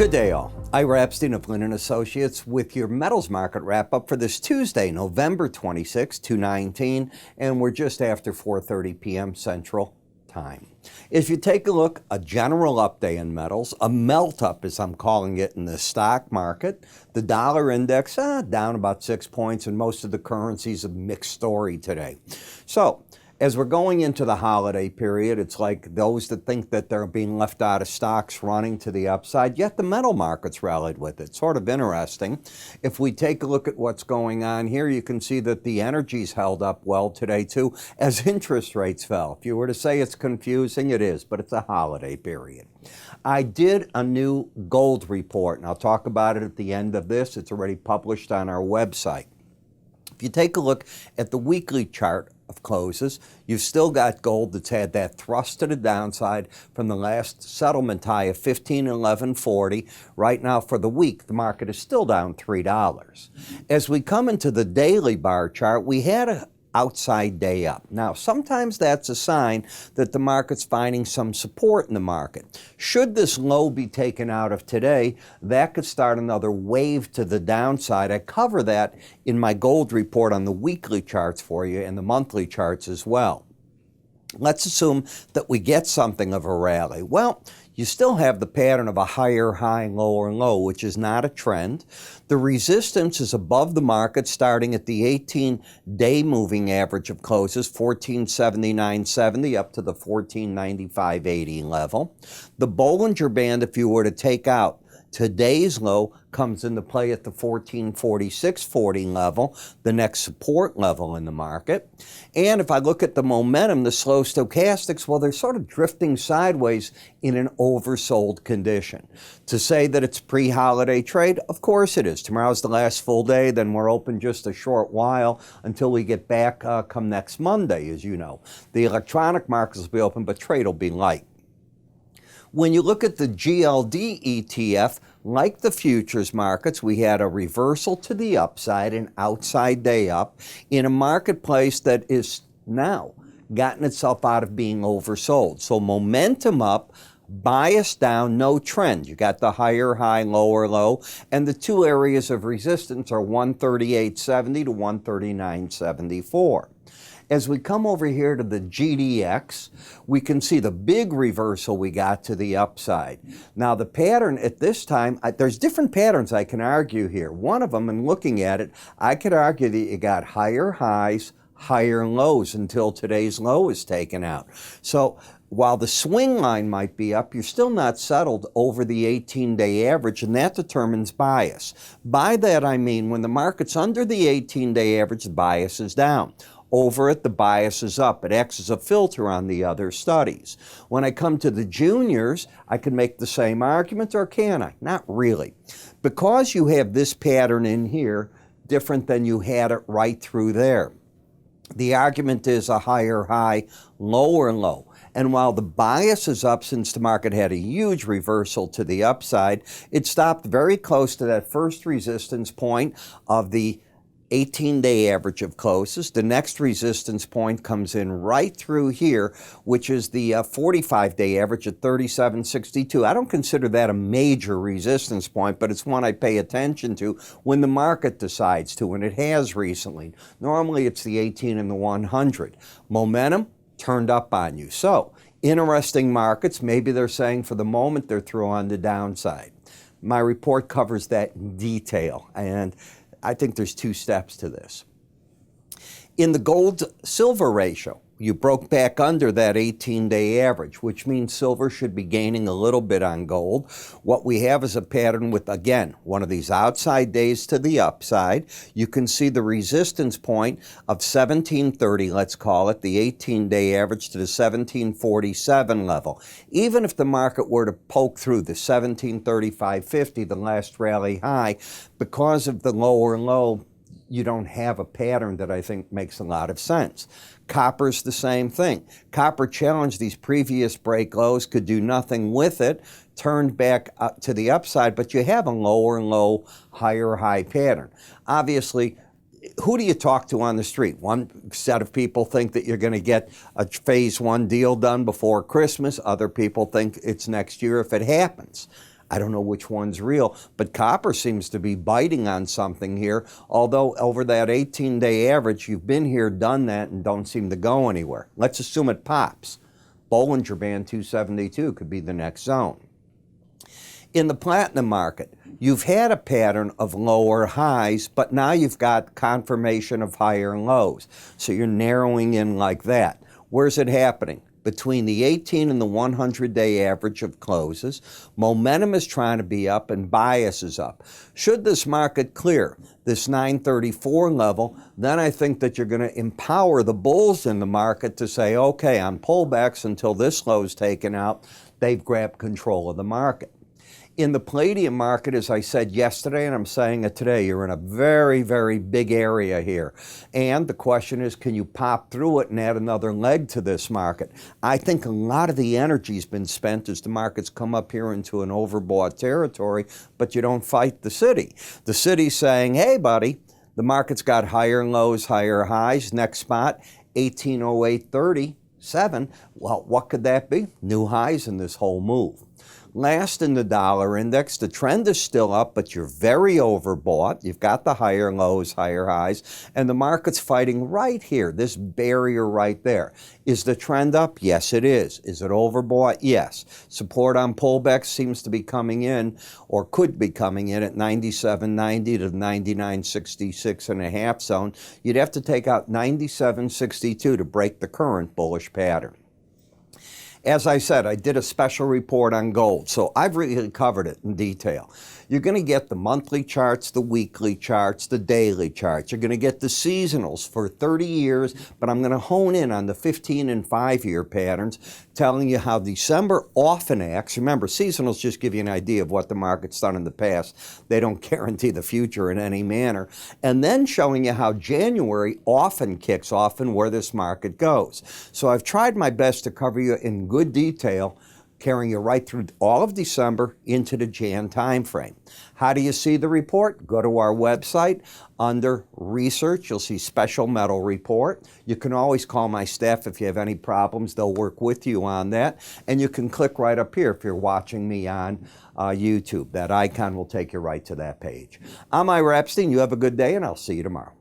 Good day, all. Ira Epstein of Linn & Associates with your metals market wrap-up for this Tuesday, November 26, 2019, and we're just after 4:30 p.m. Central Time. If you take a look, a general update in metals, a melt-up as I'm calling it in the stock market. The dollar index down about 6 points, and most of the currencies a mixed story today. So, as we're going into the holiday period, it's like those that think that they're being left out of stocks running to the upside, yet the metal markets rallied with it. Sort of interesting. If we take a look at what's going on here, you can see that the energy's held up well today too, as interest rates fell. If you were to say it's confusing, it is, but it's a holiday period. I did a new gold report, and I'll talk about it at the end of this. It's already published on our website. If you take a look at the weekly chart of closes, you've still got gold that's had that thrust to the downside from the last settlement high of $15.1140. Right now for the week, the market is still down $3. As we come into the daily bar chart, we had a outside day up. Now, sometimes that's a sign that the market's finding some support in the market. Should this low be taken out of today, that could start another wave to the downside. I cover that in my gold report on the weekly charts for you and the monthly charts as well. Let's assume that we get something of a rally. Well, you still have the pattern of a higher high, lower low, which is not a trend. The resistance is above the market starting at the 18-day moving average of closes, 1479.70 up to the 1495.80 level. The Bollinger Band, if you were to take out today's low, comes into play at the 1446.40 level, the next support level in the market. And if I look at the momentum, the slow stochastics, well, they're sort of drifting sideways in an oversold condition. To say that it's pre-holiday trade, of course it is. Tomorrow's the last full day, then we're open just a short while until we get back come next Monday, as you know. The electronic markets will be open, but trade will be light. When you look at the GLD ETF, like the futures markets, we had a reversal to the upside, an outside day up, in a marketplace that is now gotten itself out of being oversold. So momentum up, bias down, no trend. You got the higher high, lower low, and the two areas of resistance are 138.70 to 139.74. As we come over here to the GDX, we can see the big reversal we got to the upside. Now the pattern at this time, there's different patterns I can argue here. One of them, in looking at it, I could argue that you got higher highs, higher lows until today's low is taken out. So while the swing line might be up, you're still not settled over the 18-day average, and that determines bias. By that I mean when the market's under the 18-day average, the bias is down. Over it, the bias is up. It acts as a filter on the other studies. When I come to the juniors, I can make the same argument, or can I? Not really. Because you have this pattern in here, different than you had it right through there. The argument is a higher high, lower low. And while the bias is up since the market had a huge reversal to the upside, it stopped very close to that first resistance point of the 18-day average of closes. The next resistance point comes in right through here, which is the 45-day average at 37.62. I don't consider that a major resistance point, but it's one I pay attention to when the market decides to, and it has recently. Normally it's the 18 and the 100. Momentum turned up on you. So, interesting markets. Maybe they're saying for the moment they're through on the downside. My report covers that in detail, and I think there's two steps to this. In the gold-silver ratio, you broke back under that 18-day average, which means silver should be gaining a little bit on gold. What we have is a pattern with, again, one of these outside days to the upside. You can see the resistance point of 1730, let's call it, the 18-day average to the 1747 level. Even if the market were to poke through the 1735.50, the last rally high, because of the lower low, you don't have a pattern that I think makes a lot of sense. Copper's the same thing. Copper challenged these previous break lows, could do nothing with it, turned back up to the upside, but you have a lower low, higher high pattern. Obviously, who do you talk to on the street? One set of people think that you're going to get a phase one deal done before Christmas. Other people think it's next year if it happens. I don't know which one's real, but copper seems to be biting on something here, although over that 18-day average, you've been here, done that, and don't seem to go anywhere. Let's assume it pops. Bollinger Band 272 could be the next zone. In the platinum market, you've had a pattern of lower highs, but now you've got confirmation of higher lows. So you're narrowing in like that. Where's it happening? Between the 18 and the 100-day average of closes. Momentum is trying to be up and bias is up. Should this market clear this 934 level, then I think that you're going to empower the bulls in the market to say, okay, on pullbacks until this low is taken out, they've grabbed control of the market. In the palladium market, as I said yesterday, and I'm saying it today, you're in a very, very big area here. And the question is, can you pop through it and add another leg to this market? I think a lot of the energy's been spent as the markets come up here into an overbought territory, but you don't fight the city. The city's saying, hey, buddy, the market's got higher lows, higher highs. Next spot, 1808.37. Well, what could that be? New highs in this whole move. Last in the dollar index, the trend is still up, but you're very overbought. You've got the higher lows, higher highs, and the market's fighting right here, this barrier right there. Is the trend up? Yes, it is. Is it overbought? Yes. Support on pullbacks seems to be coming in, or could be coming in at 97.90 to 99.66.5 zone. You'd have to take out 97.62 to break the current bullish pattern. As I said, I did a special report on gold, so I've really covered it in detail. You're going to get the monthly charts, the weekly charts, the daily charts. You're going to get the seasonals for 30 years, but I'm going to hone in on the 15 and 5-year patterns, telling you how December often acts. Remember, seasonals just give you an idea of what the market's done in the past. They don't guarantee the future in any manner. And then showing you how January often kicks off and where this market goes. So I've tried my best to cover you in good detail, carrying you right through all of December into the Jan timeframe. How do you see the report? Go to our website. Under Research, you'll see Special Metal Report. You can always call my staff if you have any problems. They'll work with you on that. And you can click right up here if you're watching me on YouTube. That icon will take you right to that page. I'm Ira Epstein. You have a good day, and I'll see you tomorrow.